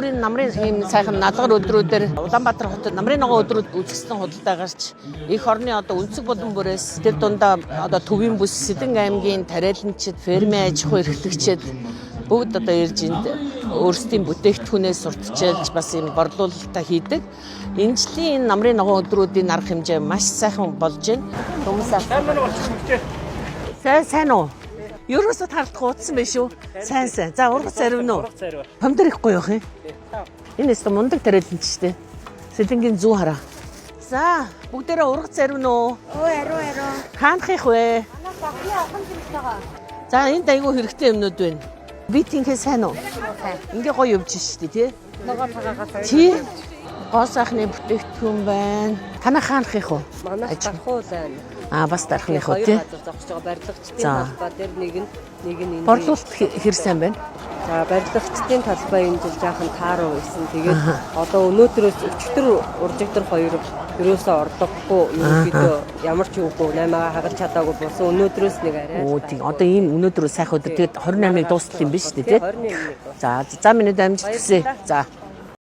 өөрийн намрын ийм сайхан наадгар өдрүүдээр Улаанбаатар хотод намрын ногоо өдрүүд үзэсгэлэн худалдаа гарч эх орны одоо өнцөг болон бүрээс тэр дундаа одоо Төвийн бүс, Сэдэн аймгийн тариаланчид, фермийн аж ахуй эрхлэгчид бүгд одоо ирж энд өөрсдийн бүтээгдэхүүнээ сурталчилж бас юм борлуулалтаа хийдэг. Энэ жилийн энэ намрын ногоо өдрүүдийн арга хэмжээ маш сайхан болж байна. Хүмүүс сайн уу? Ерөөсөө тарлах утсан байх шүү. Сайн. За ургац зарим нь уу? Помидор их гоё юм. Энэ өстө мундаг тариаланч штэ. Сэдэнгийн зүү хараа. За бүгдээрээ ургац зарим нь уу? Аруу. Хаанах их вэ? Манай бахны ахын зүйлтэйгээ. За энд айгүй хэрэгтэй юмнууд байна. Би тинхээ сайн уу? Ингээ гоё явж штэ тий. Ногоо цагаагаас. Тий. Гоо сайхны бүтээгдэхүүн байна. Танаа хаанах их уу? Манай дархуу байна. Бас дархных уу тий. Зогсож байгаа барилгачдын талбай дээр нэг нь энэ. Борлуулалт хэр сайн байна? За барилгачдын талбай энэ жил жаахан тааруу байсан. Тэгээд одоо өнөөдрөөс өчтөр уржигдэр хоёр ерөөсөө орлогогүй ерөөдөө ямар ч үгүй 8-аа хагалж чадаагүй болсон. Өнөөдрөөс нэг арай. Тий. Одоо ийм өнөөдрөө сайхан өдөр. Тэгээд 28-ыг дуустал юм биш үү тий? 21-ийг. За минь амжилт хүсье. За.